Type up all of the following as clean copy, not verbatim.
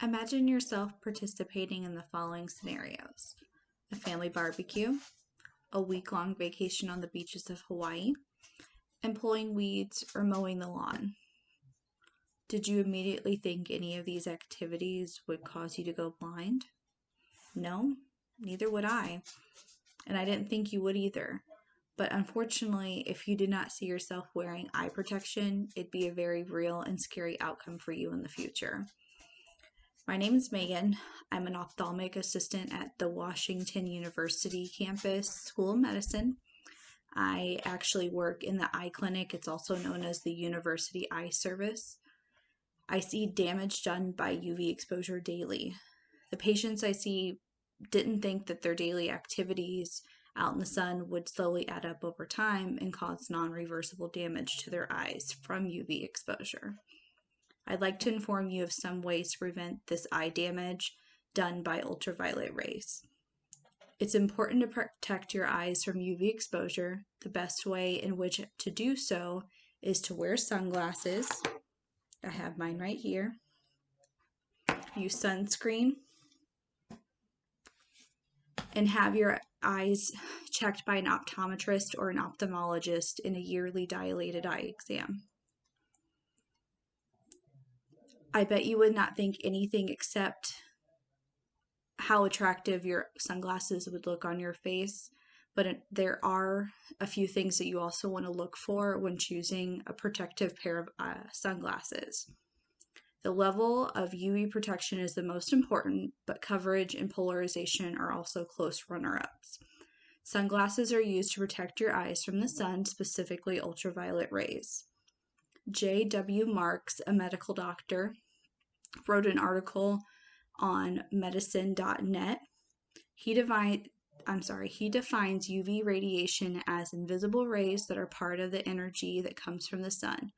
Imagine yourself participating in the following scenarios: a family barbecue, a week-long vacation on the beaches of Hawaii, and pulling weeds or mowing the lawn. Did you immediately think any of these activities would cause you to go blind? No, neither would I. And I didn't think you would either. But unfortunately, if you did not see yourself wearing eye protection, it'd be a very real and scary outcome for you in the future. My name is Megan. I'm an ophthalmic assistant at the Washington University campus School of Medicine. I actually work in the eye clinic. It's also known as the University Eye Service. I see damage done by UV exposure daily. The patients I see didn't think that their daily activities out in the sun would slowly add up over time and cause non-reversible damage to their eyes from UV exposure. I'd like to inform you of some ways to prevent this eye damage done by ultraviolet rays. It's important to protect your eyes from UV exposure. The best way in which to do so is to wear sunglasses. I have mine right here. Use sunscreen, and have your eyes checked by an optometrist or an ophthalmologist in a yearly dilated eye exam. I bet you would not think anything except how attractive your sunglasses would look on your face, but there are a few things that you also want to look for when choosing a protective pair of sunglasses. The level of UV protection is the most important, but coverage and polarization are also close runner-ups. Sunglasses are used to protect your eyes from the sun, specifically ultraviolet rays. J.W. Marks, a medical doctor, wrote an article on medicine.net. He defines UV radiation as invisible rays that are part of the energy that comes from the sun.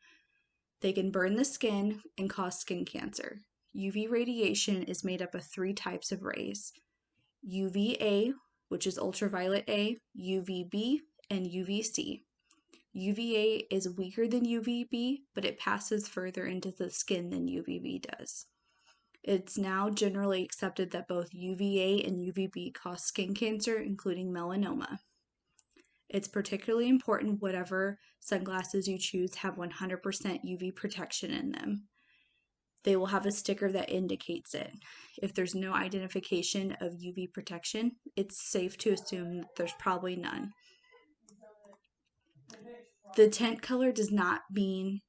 They can burn the skin and cause skin cancer. UV radiation is made up of 3 types of rays: UVA, which is ultraviolet A, UVB, and UVC. UVA is weaker than UVB, but it passes further into the skin than UVB does. It's now generally accepted that both UVA and UVB cause skin cancer, including melanoma. It's particularly important whatever sunglasses you choose have 100% UV protection in them. They will have a sticker that indicates it. If there's no identification of UV protection, it's safe to assume that there's probably none. The tint color does not mean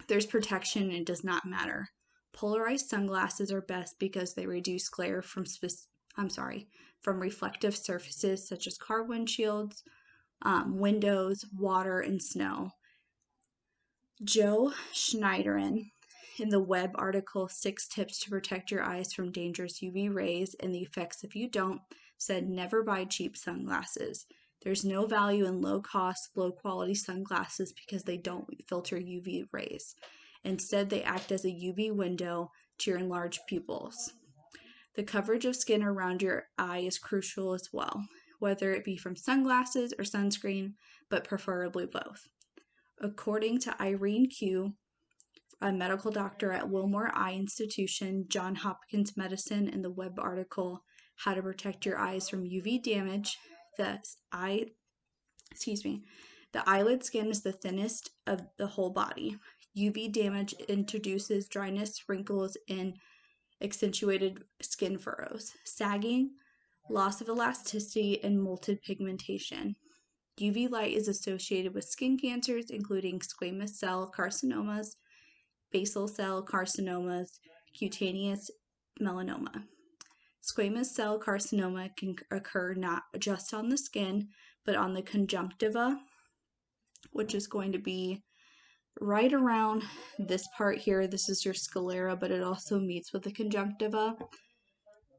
there's protection, and it does not matter. Polarized sunglasses are best because they reduce glare from reflective surfaces such as car windshields, windows, water, and snow. Joe Schneiderin, in the web article 6 Tips to Protect Your Eyes from Dangerous UV Rays and the Effects If You Don't, said never buy cheap sunglasses. There's no value in low-cost, low-quality sunglasses because they don't filter UV rays. Instead, they act as a UV window to your enlarged pupils. The coverage of skin around your eye is crucial as well, whether it be from sunglasses or sunscreen, but preferably both. According to Irene Q., a medical doctor at Wilmore Eye Institution, Johns Hopkins Medicine, in the web article How to Protect Your Eyes from UV Damage, the eyelid skin is the thinnest of the whole body. UV damage introduces dryness, wrinkles, and accentuated skin furrows, sagging, loss of elasticity, and molted pigmentation. UV light is associated with skin cancers, including squamous cell carcinomas, basal cell carcinomas, cutaneous melanoma. Squamous cell carcinoma can occur not just on the skin, but on the conjunctiva, which is going to be right around this part here. This is your sclera, but it also meets with the conjunctiva,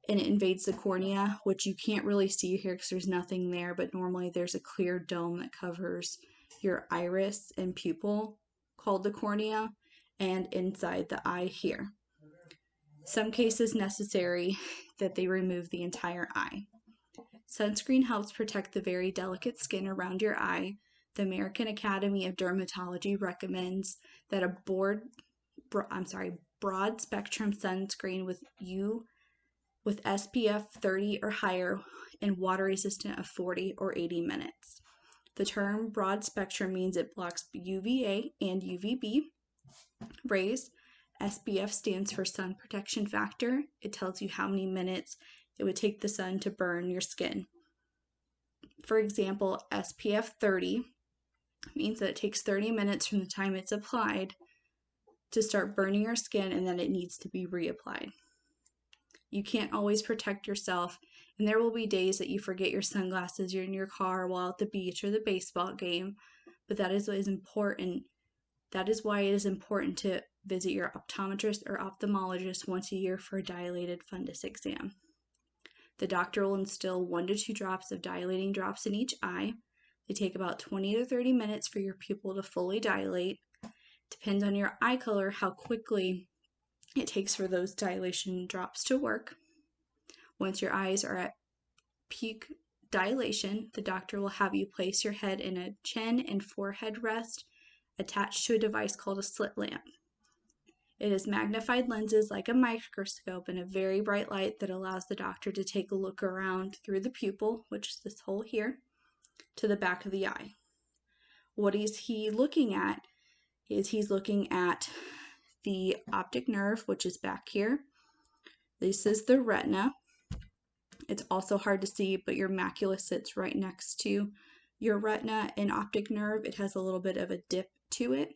and it invades the cornea, which you can't really see here because there's nothing there, but normally there's a clear dome that covers your iris and pupil called the cornea, and inside the eye here. Some cases necessary that they remove the entire eye. Sunscreen helps protect the very delicate skin around your eye. The American Academy of Dermatology recommends that a broad spectrum sunscreen with SPF 30 or higher and water resistant of 40 or 80 minutes. The term broad spectrum means it blocks UVA and UVB rays. SPF stands for sun protection factor. It tells you how many minutes it would take the sun to burn your skin. For example, SPF 30 means that it takes 30 minutes from the time it's applied to start burning your skin, and then it needs to be reapplied. You can't always protect yourself, and there will be days that you forget your sunglasses, you're in your car while at the beach or the baseball game, but that is what is important. That is why it is important to visit your optometrist or ophthalmologist once a year for a dilated fundus exam. The doctor will instill 1 to 2 drops of dilating drops in each eye. They take about 20 to 30 minutes for your pupil to fully dilate. Depends on your eye color how quickly it takes for those dilation drops to work. Once your eyes are at peak dilation, the doctor will have you place your head in a chin and forehead rest attached to a device called a slit lamp. It is magnified lenses like a microscope and a very bright light that allows the doctor to take a look around through the pupil, which is this hole here, to the back of the eye. What is he looking at? He's looking at the optic nerve, which is back here. This is the retina. It's also hard to see, but your macula sits right next to your retina and optic nerve. It has a little bit of a dip to it.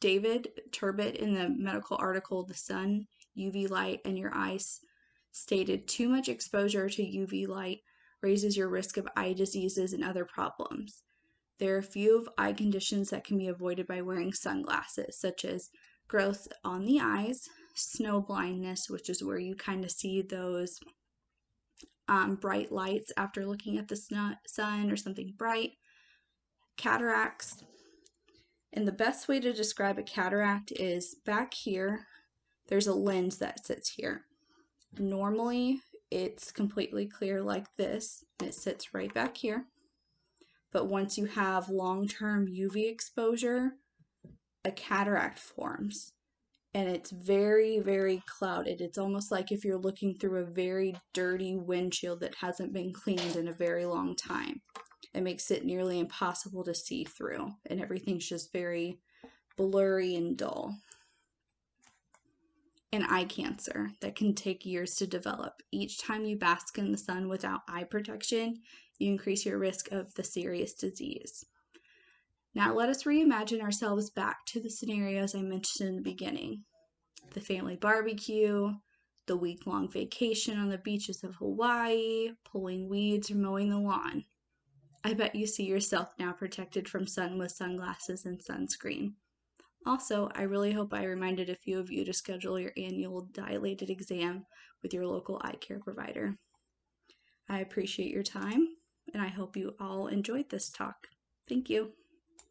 David Turbot, in the medical article The Sun, UV Light and Your Eyes, stated too much exposure to UV light raises your risk of eye diseases and other problems. There are a few of eye conditions that can be avoided by wearing sunglasses, such as growth on the eyes, snow blindness, which is where you kind of see those bright lights after looking at the sun or something bright, cataracts. And the best way to describe a cataract is back here, there's a lens that sits here. Normally, it's completely clear like this, and it sits right back here. But once you have long-term UV exposure, a cataract forms. And it's very, very clouded. It's almost like if you're looking through a very dirty windshield that hasn't been cleaned in a very long time. It makes it nearly impossible to see through, and everything's just very blurry and dull. And eye cancer that can take years to develop. Each time you bask in the sun without eye protection, you increase your risk of the serious disease. Now let us reimagine ourselves back to the scenarios I mentioned in the beginning. The family barbecue, the week-long vacation on the beaches of Hawaii, pulling weeds or mowing the lawn. I bet you see yourself now protected from sun with sunglasses and sunscreen. Also, I really hope I reminded a few of you to schedule your annual dilated exam with your local eye care provider. I appreciate your time, and I hope you all enjoyed this talk. Thank you.